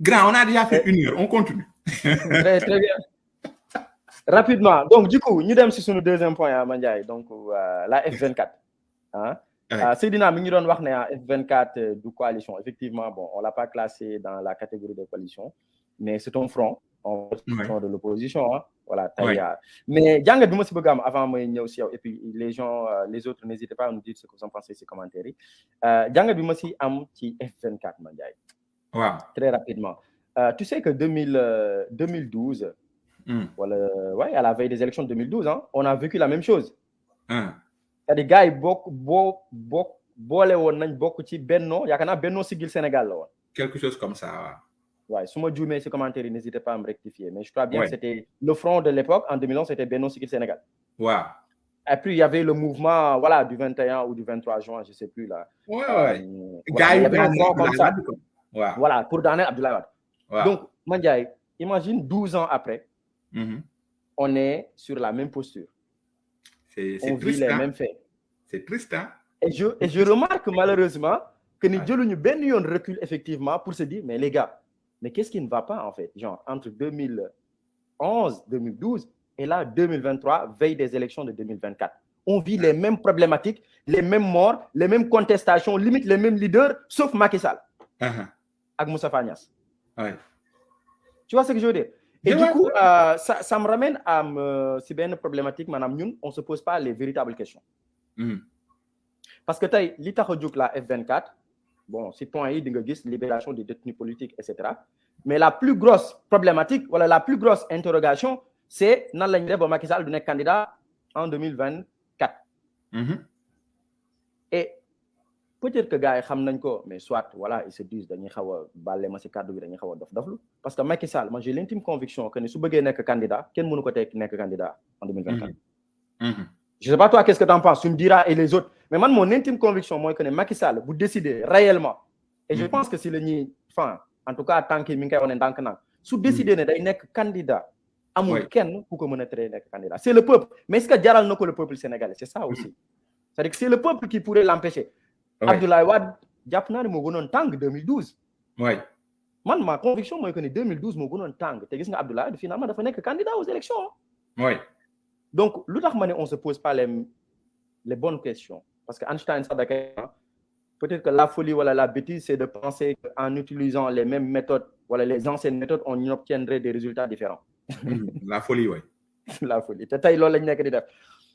Grand, on a déjà fait 1 heure, on continue. Très, très bien. Rapidement, donc du coup, nous sommes sur le deuxième point, hein, Mandiaye, donc la F24. Hein? Seydina, nous avons dit la F24 de coalition. Effectivement, bon, on ne l'a pas classé dans la catégorie de coalition, mais c'est un front, front de l'opposition. Hein? Voilà, mais Django Bimo Sibogam, avant moi, et puis les gens, les autres, n'hésitez pas à nous dire ce que vous en pensez, ces commentaires. Django Bimo Si am qui F24, Mandiaye. Wow. Très rapidement. Tu sais que 2012, voilà, ouais, à la veille des élections de 2012, hein, on a vécu la même chose. Il y a des gars qui Benno Sigil Sénégal. Quelque chose comme ça. Ouais, si moi dis ces commentaires, n'hésitez pas à me rectifier. Mais je crois bien que c'était le front de l'époque, en 2011, c'était Benno Sigil Sénégal. Wow. Et puis, il y avait le mouvement, voilà, du 21 ou du 23 juin, je ne sais plus là. Voilà, il y avait un front comme ça. Voilà, pour Daniel Abdoulaye Wade. Donc, Mandiaye, imagine 12 ans après, on est sur la même posture. On vit les mêmes faits. C'est triste, hein? Et je remarque malheureusement que nous avons un recul effectivement pour se dire, mais les gars, mais qu'est-ce qui ne va pas en fait? Genre, entre 2011, 2012 et là, 2023, veille des élections de 2024. On vit les mêmes problématiques, les mêmes morts, les mêmes contestations, limite les mêmes leaders, sauf Macky Sall. Avec Moussa Fagnas. Tu vois ce que je veux dire? Et du coup, ça me ramène à c'est bien une problématique, madame Youn, on ne se pose pas les véritables questions. Parce que l'État rejoue la F24, bon, c'est point I, libération des détenus politiques, etc. Mais la plus grosse problématique, voilà, la plus grosse interrogation, c'est dans l'année de Macky Sall de candidat en 2024. Et peut-être que les gens savent ko, mais soit voilà, ils se disent dañuy xawa balé ma ci cadre bi dañuy xawa dof parce que Macky Sall, moi j'ai l'intime conviction que su bëggé nek candidat, kenn mënu ko tek nek candidat en 2024. Je sais pas toi qu'est-ce que tu en penses, tu me diras et les autres, mais moi mon intime conviction moi que Macky Sall vous décidez réellement et je pense que si le ñi enfin en tout cas tant que mi ngi koy wone dank nak su décider né day nek candidat amul kenn ku ko mëna téré nek candidat. C'est le peuple, mais est-ce que jaral nako le peuple sénégalais, c'est ça aussi. C'est-à-dire que c'est le peuple qui pourrait l'empêcher. Abdoulaye Wade, jàpp naa ne moo gënoon tàng 2012. Oui. Man, ma conviction mooy que ne 2012 moo gënoon tàng te gis nga Abdoulaye finalement dafa nekk candidat aux élections. Oui. Donc lu tax ma ne on se pose pas les bonnes questions parce que Einstein sax da koy peut-être que la folie wala la bêtise c'est de penser qu'en utilisant les mêmes méthodes wala les anciennes méthodes on obtiendrait des résultats différents. La folie, oui. La folie te tey loolu lañ nekk di def.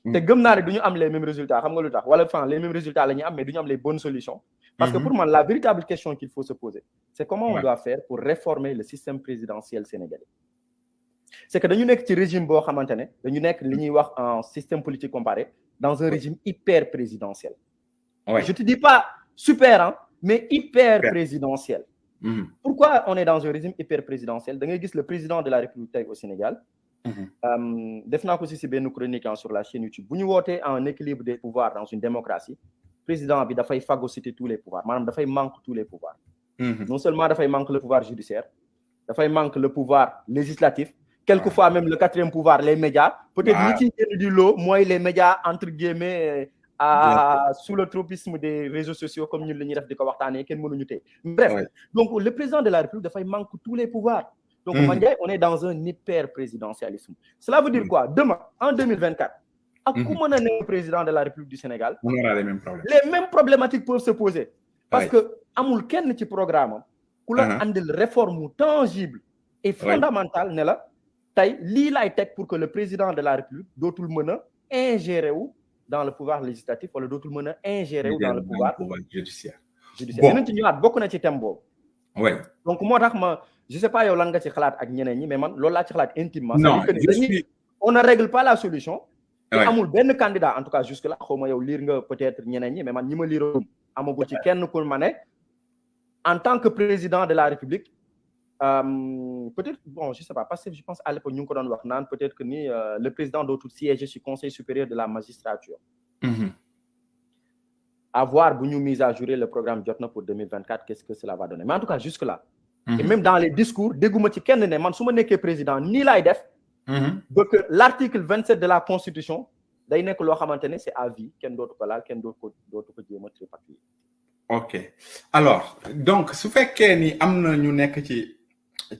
te gëm naa ne du ñu am les mêmes résultats xam nga lu tax wala enfin les mêmes résultats la ñuy am mais du ñu am les bonnes solutions. Parce que pour moi la véritable question qu'il faut se poser c'est comment on doit faire pour réformer le système présidentiel sénégalais. C'est que dañu nekk ci régime boo xamante ne dañu nekk li ñuy wax en système politique comparé dans un régime hyper présidentiel. Je te dis pas super hein, mais hyper présidentiel. Pourquoi on est dans un régime hyper présidentiel? Da ngay gis le président de la République au Sénégal. Def naa ko aussi benn chronique sur la chaîne YouTube bu ñu wootee un équilibre des pouvoirs dans une démocratie président bi dafay phagocyter tous les pouvoirs maanaam dafay manque tous les pouvoirs. Non seulement dafay manque le pouvoir judiciaire dafay manque le pouvoir législatif quelquefois même le quatrième pouvoir les médias peut-être ñi ci génn du lot mooy les médias entre guillemets sous le tropisme des réseaux sociaux comme ñun la ñuy def di ko waxtaanee kenn mënuñu tey bref donc le président de la République dafay manque tous les pouvoirs. Donc, on est dans un hyper-présidentialisme. Cela veut dire quoi? Demain, en 2024, à comment on est le président de la République du Sénégal? On aura les mêmes problèmes. Les mêmes problématiques peuvent se poser. Parce que, amul kenn ci programme, ku la andil réforme tangible et fondamentale, ne la, tay, li lay tek pour que le président de la République dootul mëna ingérer dans le pouvoir législatif wala dootul mëna ingérer dans le pouvoir judiciaire. Bon. Ci ñëwaat bokk na ci thème boobu. Oui. Donc, moi, je ne sais pas lan nga ci xalaat ak ñeneen ñi mais man loolu laa ci xalaat intimement. Non, on ne règle pas la solution. amul benn candidat en tout cas jusque là xaw ma yow lire nga peut-être ñeneen ñi mais man ñi ma lire amagul ci kenn ku ma ne en tant que président de la République peut-être bon je sais pas parce que je pense à l'époque ñu ngi ko doon wax naan peut-être que ni le président dootul siéger ci conseil supérieur de la magistrature. À voir bu ñu mise à jour le programme jot na pour 2024 qu'est-ce que cela va donner mais en tout cas jusque là. Et même dans les discours dégguma ci kenn ne man su ma nekkee président nii laay def. Donc l'article 27 de la constitution day nekk loo xamante ne c'est à vie kenn dootu ko laal kenn dootu ko jéem a tripatouiller. Ok alors donc su fekkee ni am na ñu nekk ci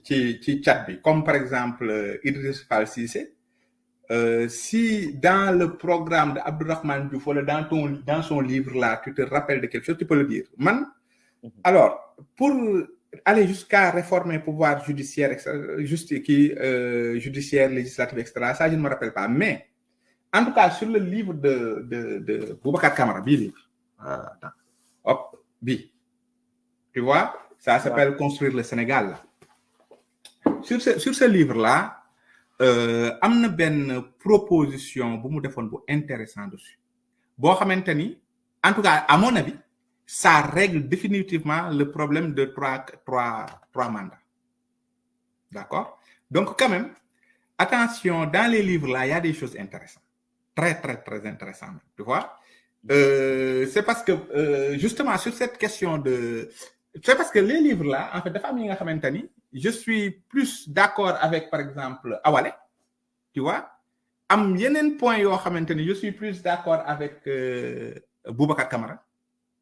ci chat bi comme par exemple Idriss Fall Cissé si dans le programme de Abdourahmane Diouf wala dans son livre là tu te rappelles de quelque chose tu peux le dire man alors pour aller jusqu'à réformer le pouvoir judiciaire judiciaire législatif etc. Ça je ne me rappelle pas mais en tout cas sur le livre de Boubacar Camara bii livre hop bii tu vois ça s'appelle Construire le Sénégal là. Sur ce livre-là, am na benn proposition bu mu defoon bu intéressant dessus boo xamante ni en tout cas à mon avis ça règle définitivement le problème de trois mandats. D'accord? Donc quand même attention dans les livres là il y a des choses intéressantes très intéressantes tu vois c'est parce que justement sur cette question de c'est parce que les livres là en fait dafa am yi nga xamante ni je suis plus d'accord avec par exemple Awalé tu vois am yeneen point yoo xamante ni je suis plus d'accord avec Boubacar Camara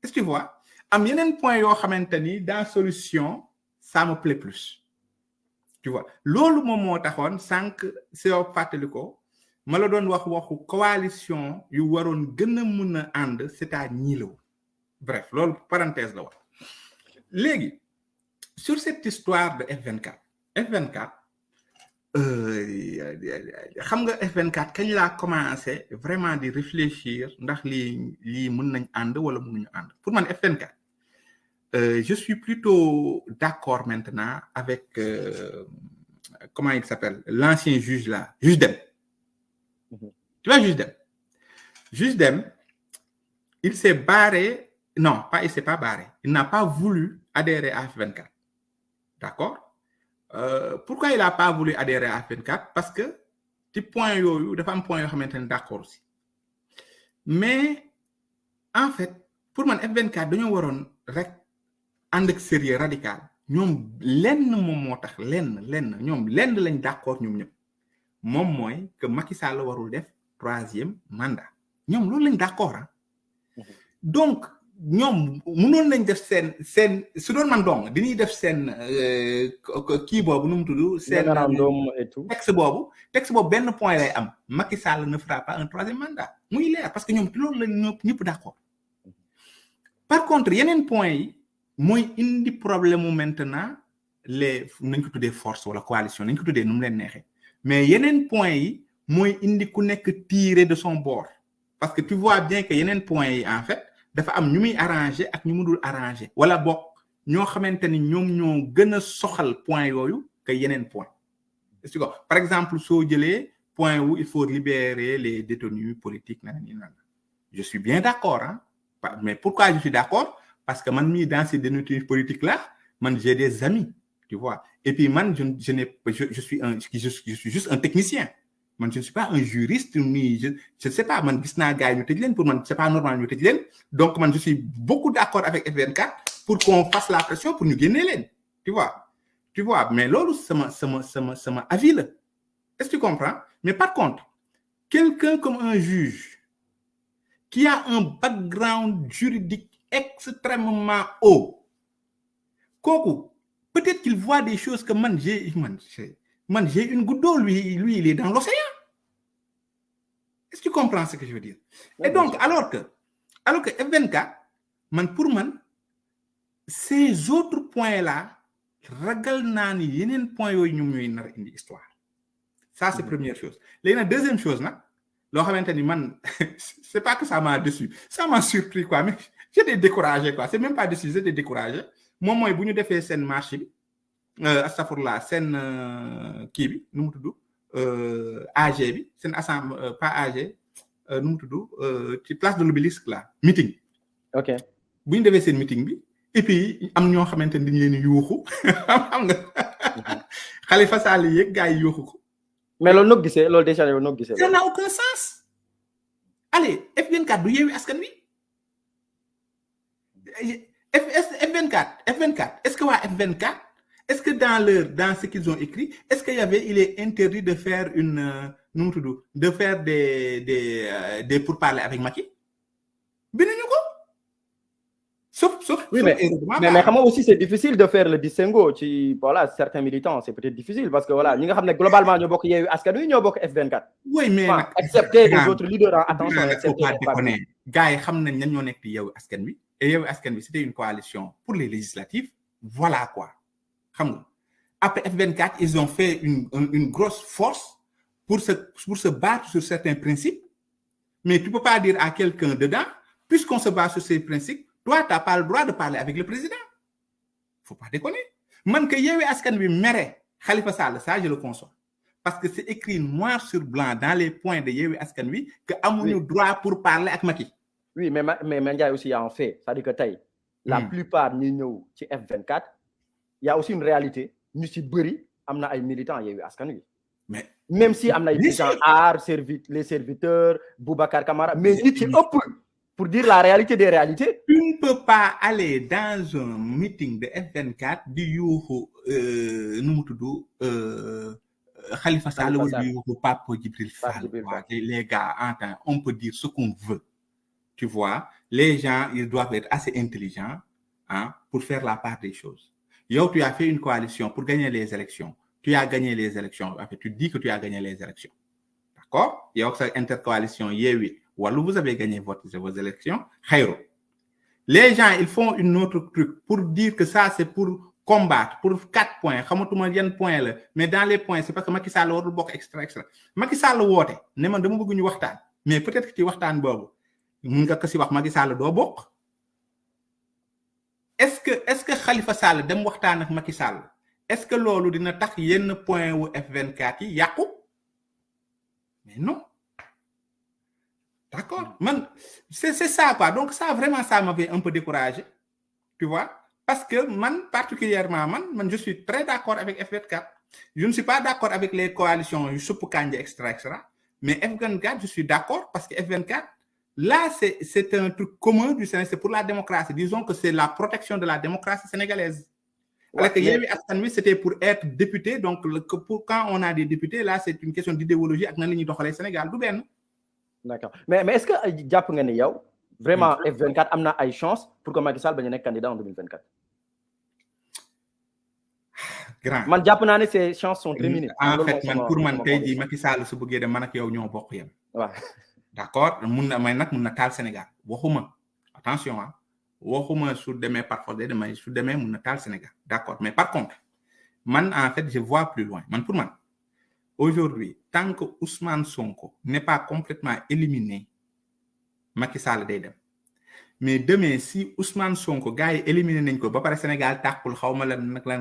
est-ce que tu vois am yeneen point yoo xamante ni dans solution ça me plaît plus tu vois loolu moom moo taxoon sànq soo fàttali ko ma la doon waxu coalition yu waroon gën a mën a ànd c'est à ñii la bref loolu parenthèse la wax léegi sur cette histoire de F24 xam nga F24 kañ laa commencé vraiment di réfléchir ndax lii mën nañ ànd wala mënuñu ànd pour man F24 je suis plutôt d'accord maintenant avec comment il s'appelle l'ancien juge là juge Dème tu vois juge Dème il s'est barré non pas il s'est pas barré il n'a pas voulu adhérer à F24 d'accord pourquoi il n'a pas voulu adhérer à F24 parce que ci point yooyu dafa am point yoo xamante ne d'accord aussi mais en fait pour man F24 dañoo waroon rek ànd ak sérieux radical ñoom lenn moom moo tax ñoom lenn lañ d'accord ñoom ñëpp moom mooy que Macky Sall warul def 3e mandat ñoom loolu lañ d'accord donc ñoom mënoon nañ def seen su doon man dong dañuy def seen kii boobu nu mu tudd seen référendum et tout texte boobu benn point lay am Macky Sall ne fera pas un 3e mandat muy leer parce que ñoom loolu lañ ñëpp d'accord par contre yeneen point yi mooy indi problème mu maintenant nañ ko tuddee force wala coalition nañ ko tuddee nu mu leen neexee mais yeneen point yi mooy indi ku nekk tiré de son bord parce que tu vois bien que yeneen point yi en fait dafa am ñu muy arrangé ak ñu mu dul arrangé wala bokk ñoo xamante ni ñoom ñoo gën a soxal point yooyu que yeneen point est-ce que par exemple soo jëlee point où il faut libérer les détenus politiques je suis bien d'accord mais pourquoi je suis d'accord parce que man mii dans ces détenus politiques là man j'ai des amis tu vois et puis man je suis juste un technicien man je ne suis pas un juriste ni je sais pas man gis naa gars yi ñu tëj leen pour man c'est pas normal ñu tëj leen donc man je suis beaucoup d'accord avec F24 pour qu'on fasse la pression pour ñu génnee leen tu vois mais loolu sama avis la est-ce que tu comprends mais par contre quelqu'un comme un juge qui a un background juridique extrêmement haut kooku peut-être qu'il voit des choses que man j'ai une goutte d'eau lui il est dans l'océan. Est-ce que tu comprends ce que je veux dire? Et donc alors que F24 pour man ces autres points là ragal naa ni yeneen points yooyu ñoom ñooy nar indi histoire ça c'est première chose léegi nag deuxième chose nag loo xamante ni man c'est pas que ça m'a déçu ça m'a surpris quoi mais j'étais découragé quoi c'est même pas déçu j'étais découragé moom mooy bu ñu defee seen marché bi astafurlah seen kii bi nu mu tudd AG bi seen assemblée pas AG nu mu tudd ci place de l'Obélisque là meeting. ok bu ñu defee seen meeting bi et puis am ñoo xamante ni dañu leen yuuxu xam nga Khalifa Sall yeeg gars yi yuuxu ko. mais loolu noo gisee loolu déjà yow noo gisee. ça n'a aucun sens. allez F24 du Yewwi Askan Wi F24 est-ce que waa F24 est-ce que dans ce qu'ils ont écrit est-ce qu'il y avait il est interdit de faire une nu mu tudd de faire des pourparlers avec Macky binduñu ko Oui, mais comment aussi c'est difficile de faire le distinguo. Voilà, certains militants, c'est peut-être difficile parce que voilà, nous savons globalement, nous avons F24. Oui, mais excepté les autres leaders, attention, excepté les partis. Gars, ils savent que nous sommes Askan Wi. Et Askan Wi, c'était une coalition pour les législatives. Voilà quoi. Après F24, ils ont fait une grosse force pour se battre sur certains principes. Mais tu ne peux pas dire à quelqu'un dedans, puisqu'on se bat sur ces principes, toi, tu n'as pas le droit de parler avec le président. Il ne faut pas déconner. Même que Yewwi Askan Wi mere Khalifa Sall, ça, je le conçois. Parce que c'est écrit noir sur blanc dans les points de Yewwi Askan Wi que amuñu droit pour parler avec Macky. Oui, mais Mandiaye aussi a un fait. C'est-à-dire que la plupart ñi ñëw ci F24, il y a aussi une réalité. Ñu ci bëri am na ay militants Yewwi Askan Wi. Mais même si am na ay militants les serviteurs, Boubacar Camara, mais ñi ci ëpp pour dire la réalité des réalités. Tu ne peux pas aller dans un meeting de F24 du yuuxu Khalifa Sall ou du yuuxu Pape Djibril Fall. Les gars, on peut dire ce qu'on veut. Tu vois, les gens, ils doivent être assez intelligents pour faire la part des choses. Yo, tu as fait une coalition pour gagner les élections. Tu as gagné les élections. En fait, tu dis que tu as gagné les élections. D'accord? Yo, cette intercoalition, Yewwi, Wallu, vous avez gagné vos élections. Khairo. Les gens, ils font une autre truc pour dire que ça, c'est pour combattre, pour 4 points. Mais dans les points, c'est parce que Macky Sall warul bokk extra. Macky Sall woote, ne man dama bëgg ñu waxtaan. Mais peut-être que ci waxtaan boobu, mun nga ko si wax Macky Sall doo bokk. Est-ce que Khalifa Sall dem waxtaan ak Macky Sall, est-ce que loolu dina tax yenn point wu F24 yi yàqu? Mais non. D'accord? C'est ça quoi. Donc ça vraiment ça m'avait un peu découragé. Tu vois? Parce que particulièrement je suis très d'accord avec F24. Je ne suis pas d'accord avec les coalitions extra. Mais F24 je suis d'accord parce que F24 là c'est un truc commun du Sénégal, c'est pour la démocratie. Disons que c'est la protection de la démocratie sénégalaise. Alors que Yewwi Askan Wi c'était pour être député, donc quand on a des députés là c'est une question d'idéologie ak nan la ñuy doxalee Sénégal du benn. D'accord. Mais est-ce que jàpp nga ne yow vraiment F24 am na ay chance pour que Macky Sall bañ a nekk candidat en 2024? Grand. Man jàpp naa ne ces chances sont très minimes. En fait pour man tey jii Macky Sall su bëggee dem man ak yow ñoo bokk yem. waaw. D'accord mun na taal Sénégal waxuma attention waxuma su demee par force damay su demee mun na taal Sénégal d'accord mais par contre man en fait je vois plus loin pour man aujourd'hui tant que Ousmane Sonko n'est pas complètement éliminé Macky Sall day dem mais demain si Ousmane Sonko gars yi éliminé nañ ko ba pare Sénégal tàkkul xawma la nag la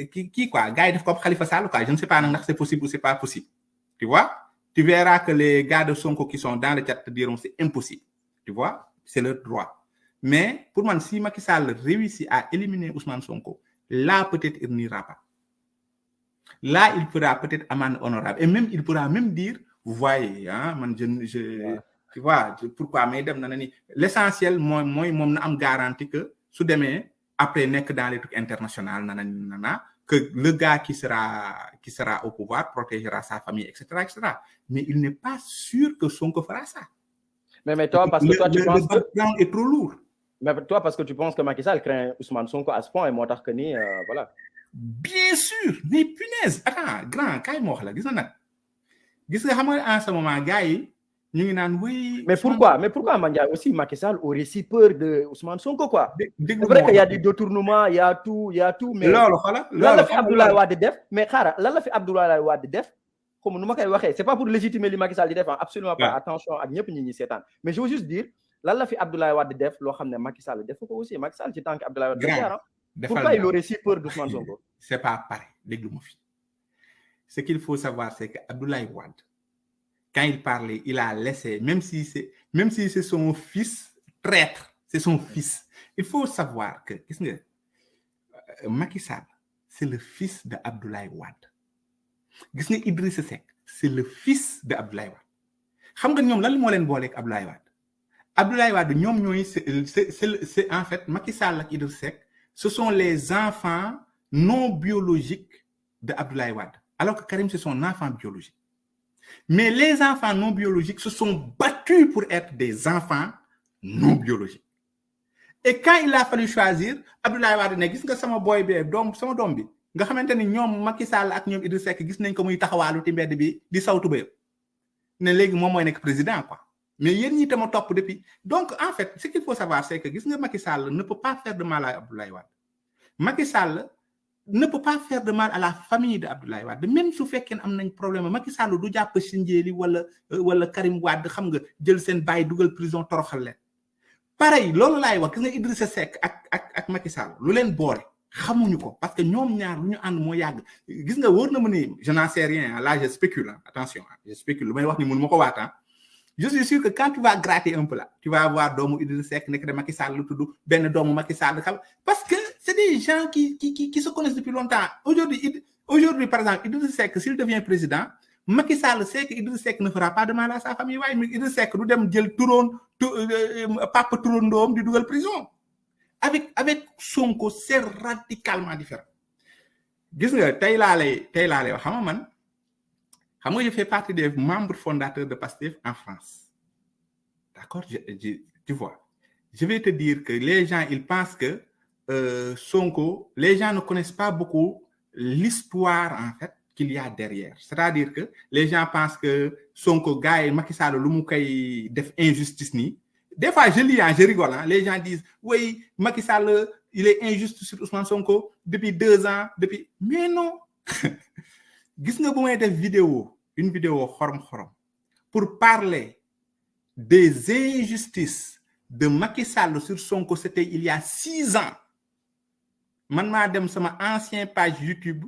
kii quoi gars yi def ko Khalifa Sall quoi je ne sais pas nag ndax c'est possible ou c'est pas possible tu vois. Tu verras que les gars de Sonko qui sont dans le chat te diront c'est impossible. Tu vois, c'est leur droit. Mais pour moi, si Macky Sall réussit à éliminer Ousmane Sonko, là peut-être il n'ira pas. Là, il fera peut-être amende honorable. Et même il pourra même dire, vous voyez, tu vois, pourquoi l'essentiel, moi, na am garantie que sous demain, après nek dans les trucs internationaux, que le gars qui sera au pouvoir protégera sa famille, etc., etc. Mais il n'est pas sûr que Sonko fera ça. Mais toi, parce que toi, tu penses que... Le background est trop lourd. Mais toi, parce que tu penses que Macky Sall craint Ousmane Sonko à ce point, et moi, voilà. Bien sûr, mais punaise. Attends, grand, quand moi là, dis en ce moment, gars, oui. Mais pourquoi Mandiaye aussi Macky Sall aurait si peur de Ousmane Sonko quoi? C'est vrai qu'il y a des détournements, il y a tout, mais là la fi Abdoulaye Wade def, mais xara lan la fi Abdoulaye Wade def, comme nu ma koy waxee, c'est pas pour légitimer li Macky Sall di def, absolument pas, attention ak ñëpp ñi sétane. Mais je veux juste dire lan la fi Abdoulaye Wade def lo xamné Macky Sall def ko aussi, Macky Sall ci tant que Abdoulaye Wade pourquoi il aurait si peur d'Ousmane Sonko? C'est pas pareil, déglu ma fi. Ce qu'il faut savoir c'est que Abdoulaye Wade quand il parlait, il a laissé, même si c'est son fils traître, c'est son fils. Il faut savoir que, Macky Sall, c'est le fils de Abdoulaye Wade. Idrissa Seck, c'est le fils de Abdoulaye Wade. Xam nga ñom lan mo leen bolé ak Abdoulaye Wade? Abdoulaye Wade ñom ñoy c'est en fait Macky Sall ak Idrissa Seck, ce sont les enfants non biologiques de Abdoulaye Wade. Alors que Karim c'est son enfant biologique. Mais les enfants non biologiques se sont battus pour être des enfants non biologiques. Et quand il a fallu choisir Abdoulaye Wade ne gis nga sama boy bi sama doom bi nga xamante ni ñoom Macky Sall ak ñoom Idrissa Seck gis nañ ko muy taxawaalu ci mbedd bi di sawtu ba ne léegi moom mooy nekk président quoi. Mais yéen ñi tama topp depuis. Donc en fait ce qu'il faut savoir c'est que gis nga Macky Sall ne peut pas faire de mal à Abdoulaye Wade. Macky Sall ne peut pas faire de mal à la famille de Abdoulaye Wade. Même su fekkee am nañ problème Macky Sall du jàpp Sindiély wala Karim Wade xam nga jël seen bàyyi dugal prison toroxal leen. Pareil loolu laay wax gis nga Idrissa Seck ak Macky Sall lu leen boole xamuñu ko parce que ñoom ñaar lu ñu ànd moo yàgg gis nga wóor na ma ni je n'en sais rien là je spécule attention je spécule lu may wax ni mënu ma ko waata. Je suis sûr que quand tu vas gratter un peu là tu vas voir doomu Idrissa Seck nekk de Macky Sall lu tudd benn doomu Macky Sall xam parce que c'est des gens qui se connaissent depuis longtemps. Aujourd'hui par exemple Idrissa Seck s'il devient président Macky Sall sait que Idrissa Seck ne fera pas de mal à sa famille waaye Idrissa Seck du dem jël papa turondoom di dugal prison. Avec Sonko c'est radicalement différent. Gis nga tey laa lay wax xam nga man xam nga je fais partie des membres fondateurs de Pastef en France. D'accord, tu vois. Je vais te dire que les gens ils pensent que Sonko, les gens ne connaissent pas beaucoup l'histoire en fait qu'il y a derrière. C'est-à-dire que les gens pensent que Sonko gars yi Macky Sall lu mu koy def injustice nii. Des fois je lis je rigole les gens disent oui Macky Sall il est injuste sur Ousmane Sonko depuis 2 ans depuis mais non. Gis nga bu may def une vidéo xorom pour parler des injustices de Macky Sall sur Sonko, c'était il y a 6 ans. Man maa dem sama ancien page YouTube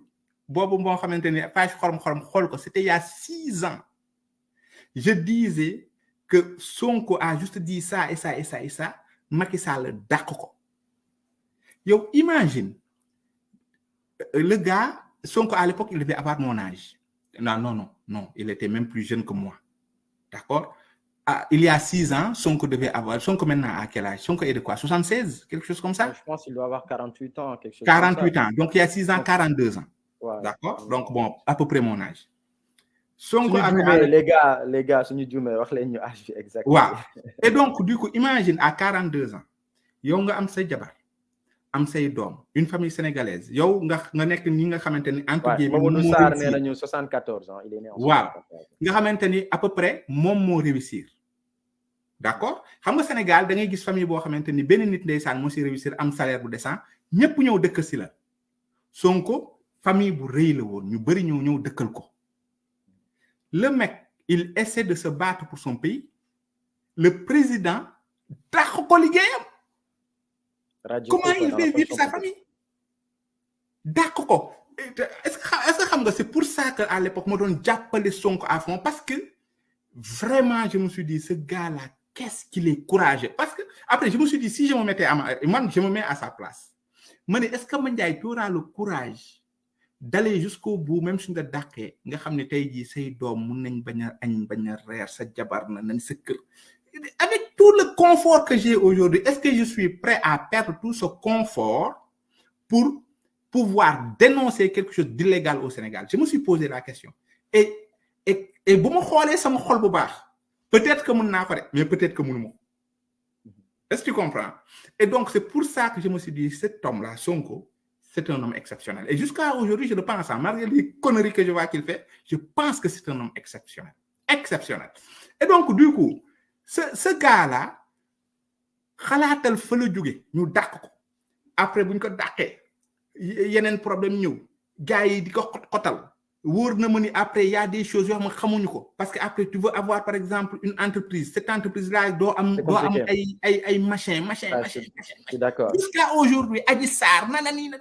boobu moo xamante ni page xorom xool ko c'était il y a 6 ans. Je disais que Sonko a juste dit ça et ça et ça et ça Macky Sall dàq ko. Yow imagine le gars Sonko à l'époque il devait avoir mon âge. Non, il était même plus jeune que moi. D'accord? Il y a 6 ans, Sonko devait avoir... Sonko maintenant à quel âge? Sonko est de quoi? 76? Quelque chose comme ça? Je pense qu'il doit avoir 48 ans. Quelque chose 48 ans. Donc il y a 6 ans, 42 ans. Ouais. D'accord? Donc bon, à peu près mon âge. Sonko les gars, suñu juumee wax leen ñu âge bi exactement. Waaw. Et donc du coup, imagine à 42 ans, yow nga am say jabar, am say doom, une famille sénégalaise. Yow nga nekk ñi nga xamante ni entre guillemets Mamadou Sarr nee nañu 74 ans, il est né en 74. Waaw. Nga xamante ni à peu près moom moo réussir. D'accord? Xam nga Sénégal da ngay gis famille boo xamante ni benn nit ndeysaan moo si réussir am salaire bu décent, ñëpp ñëw dëkk si la. Sonko famille bu rëy la woon, ñu bëri ñëw dëkkal ko. Le mec, il essaie de se battre pour son pays. Le président dàq ko liggéeyam. Comment il fait vivre sa famille? Dàq ko. Est-ce que xam nga c'est pour ça que à l'époque ma doon jàppale Sonko à fond parce que vraiment je me suis dit ce gars-là qu'est-ce qu'il est courageux parce que après je me suis dit si je me mettais je me mets à sa place. Ma ne est-ce que Mandiaye tu auras le courage d'aller jusqu'au bout même si nga dàqee nga xam ne tey jii say doom mun nañ bañ a añ bañ a reer sa jabar na nañ sa kër avec tout le confort que j'ai aujourd'hui est-ce que je suis prêt à perdre tout ce confort pour pouvoir dénoncer quelque chose d'illégal au Sénégal? Je me suis posé la question et bu ma xoolee sama xol bu baax peut-être que mën naa ko de mais peut-être que mënuma ko. Est-ce que tu comprends? Et donc c'est pour ça que je me suis dit cet homme-là Sonko c'est un homme exceptionnel. Et jusqu'à aujourd'hui, je le pense, malgré les conneries que je vois qu'il fait, je pense que c'est un homme exceptionnel. Exceptionnel. Et donc, du coup, ce gars-là, xalaatal fa la jóge ñu dàq ko. Après, bu ñu ko dàqee, yeneen problème ñëw, gars yi di ko xotal. Wóor na ma ni après, il y a des choses yoo xam ne xamuñu ko. Parce que après, tu veux avoir, par exemple, une entreprise. Cette entreprise-là, doo am ay machin. D'accord. Jusqu'à aujourd'hui, Adji Sarr, nanani.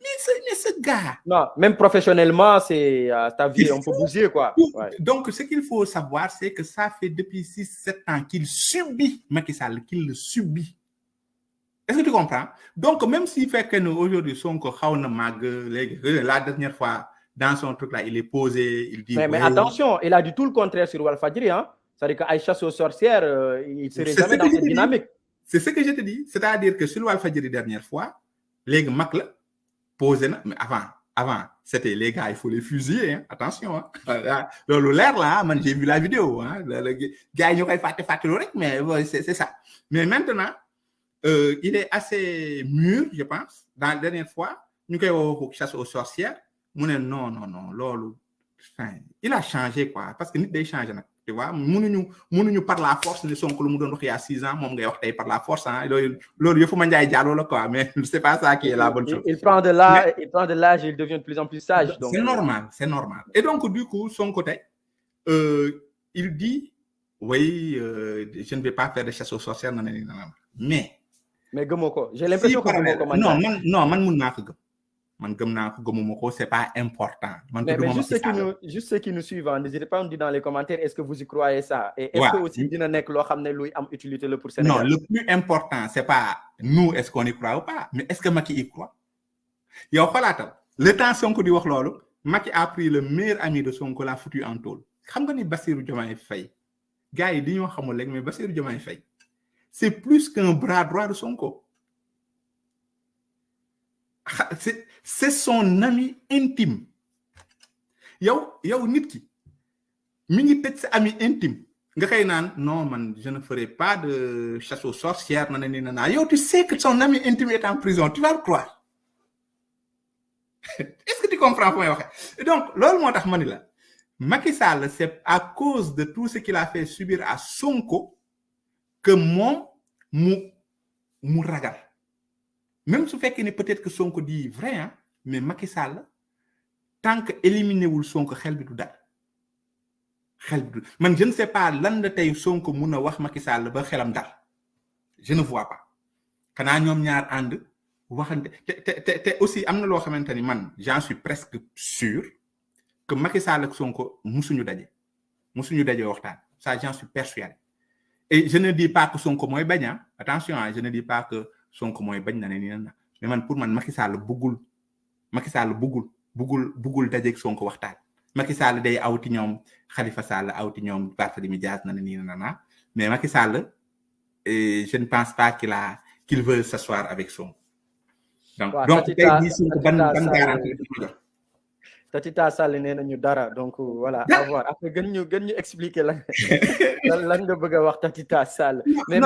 Mais ce gars... Non, même professionnellement, ta vie est un peu bougée, quoi. Ouais. Donc, ce qu'il faut savoir, c'est que ça fait depuis 6-7 ans qu'il subit Macky Sall, qu'il le subit. Est-ce que tu comprends? Donc, même s'il fait que nous, aujourd'hui, Sonko xaw na màgg léegi, la dernière fois, dans son truc là, il est posé, il dit... Mais attention, il a dit tout le contraire sur Walfadjri, hein. C'est-à-dire qu'à chasse aux sorcières, il ne serait jamais dans cette dynamique. C'est ce que je te dis. C'est-à-dire que sur Walfadjri dernière fois, léegi mag la posé na, mais avant, c'était les gars, il faut les fusiller, hein. Attention, hein. Le l'air là, man, j'ai vu la vidéo, hein. Le gars, ils ont fait rek, mais c'est ça. Mais maintenant, il est assez mûr, je pense. Dans la dernière fois, nous avons chasse aux sorcières. Non, lolo. Enfin, il a changé, quoi. Parce que nous avons changé. Tu vois, nous par la force, nous sommes comme nous il y a 6 ans, nous avons par la force. Il faut manger dialogue, quoi. Mais c'est pas ça qui est la bonne chose. Il prend de l'âge et il devient de plus en plus sage. C'est normal, c'est normal. Et donc, du coup, son côté, il dit, oui, je ne vais pas faire de chasse aux sorcières, mais Gomoko, j'ai l'impression que Gomoko non, c'est pas important. Mais juste ceux qui nous suivent, n'hésitez pas à nous dire dans les commentaires, est-ce que vous y croyez ça? Et est-ce que aussi dina nek lo xamné luy am utilité le pour Sénégal? Non, le plus important, c'est pas nous, est-ce qu'on y croit ou pas, mais est-ce que Macky y croit? Yow xalatal, le temps Sonko di wax lolu, Macky a pris le meilleur ami de Sonko, l'a foutu en tôle. Xam nga ni Bassirou Diomaye Faye, gars yi dañu xamul rek, mais Bassirou Diomaye Faye, c'est plus qu'un bras droit de Sonko. C'est son ami intime. Yow nit ki mi ngi tëj sa ami intime nga xëy naan non man je ne ferai pas de chasse aux sorcières nanana. Yow tu sais que son ami intime est en prison, tu vas le croire. Est-ce que tu comprends point waxe? Donc loolu moo tax ma ni la Macky Sall, c'est à cause de tout ce qu'il a fait subir à Sonko que moom mu ragal. Même su fekkee ne peut-être que Sonko dit vrai, hein, mais Macky Sall tant que éliminé wul Sonko xel bi du dal. Man je ne sais pas lan la tey Sonko mun a wax Macky Sall ba xelam dal. Je ne vois pas. Xanaa ñoom ñaar ànd waxante te aussi am na loo xamante ni man j'en suis presque sûr que Macky Sall ak Sonko musuñu daje waxtaan. Ça j'en suis persuadé. Et je ne dis pas que Sonko mooy bañ, attention, je ne dis pas que Sonko mooy bañ na ne nii na, mais man pour man Macky Sall bëggul dajeeg Sonko waxtaan. Macky Sall day awti ñoom Khalifa Sall awti ñoom Barthélémy Dias na ne nii na, mais Macky Sall je ne pense pas qu'il veut s'asseoir avec Sonko. Donc tey jii Sonko ban garantie Tatita Sall nee nañu dara, donc voilà, à voir. Après gën ñu expliquer lan nga bëgg a wax Tatita Sall. Mais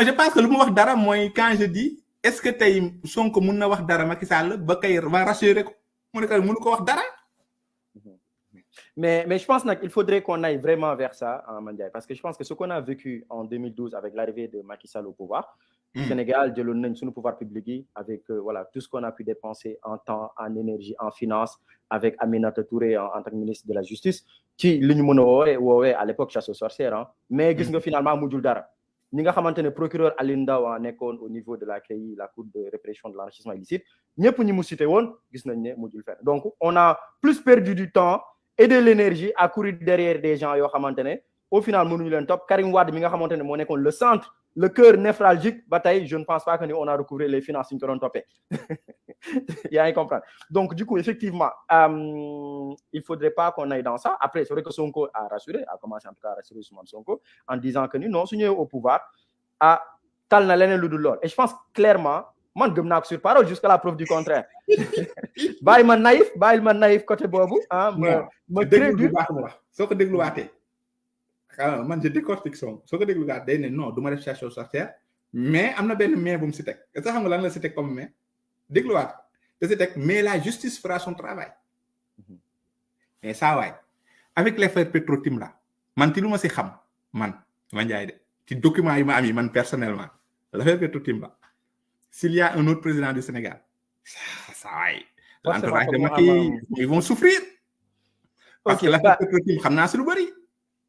je pense que lu mu wax dara mooy quand je dis est-ce que tey Sonko mun na wax dara Macky Sall ba kay va rassurer ko mu ne ko mënu ko wax dara. Mais je pense qu'il faudrait qu'on aille vraiment vers ça, Mandiaye, parce que je pense que ce qu'on a vécu en 2012 avec l'arrivée de Macky Sall au pouvoir, Sénégal, jëloon nañ suñu pouvoir public avec voilà tout ce qu'on a pu dépenser en temps, en énergie, en finance, avec Aminata Touré en tant que ministre de la Justice, ci li ñu mën a woowee à l'époque chasse aux sorcières, mais gis nga finalement mujjul dara. Ñi nga xamante ne procureur Alioune Ndao nekkoon au niveau de la CREI, la Cour de répression de l'enrichissement illicite, ñëpp ñi mu cité woon gis nañ ne mujjul fenn. Donc on a plus perdu du temps et de l'énergie à courir derrière des gens yoo xamante ne au final mënuñu leen topp. Karim Wade mi nga xamante ne moo nekkoon le centre, le cœur névralgique, bataille, je ne pense pas que nous on a recouvré les finances ñu ko doon toppee. Yaa ngi comprendre. Donc du coup effectivement il faudrait pas qu'on aille dans ça. Après c'est vrai que Sonko a rassuré, a commencé en tout cas à rassurer Ousmane Sonko en disant que non su ñëwee au pouvoir tal na leneen lu dul lool. Et je pense clairement man gëm naa ko sur parole jusqu'à la preuve du contraire. bàyyi ma naïf côté boobu ma déglu baax ma wax soo ko dégluwaatee man je décortique soo ko dégluwaat day ne non du ma def chasse aux sorcières, mais am na benn mais bu mu si teg est-ce que xam nga lan la si teg comme mais dégluwaat te si teg mais la justice fera son travail. mais saa waay avec l'affaire Petro-Tim là man ci lu ma si xam man Mandiaye de ci document yi ma am yi man personnellement l'affaire Petro-Tim là s'il y a un autre président du Sénégal ça waay l'entourage de Macky ils vont souffrir parce que l'affaire Petro-Tim xam naa si lu bari.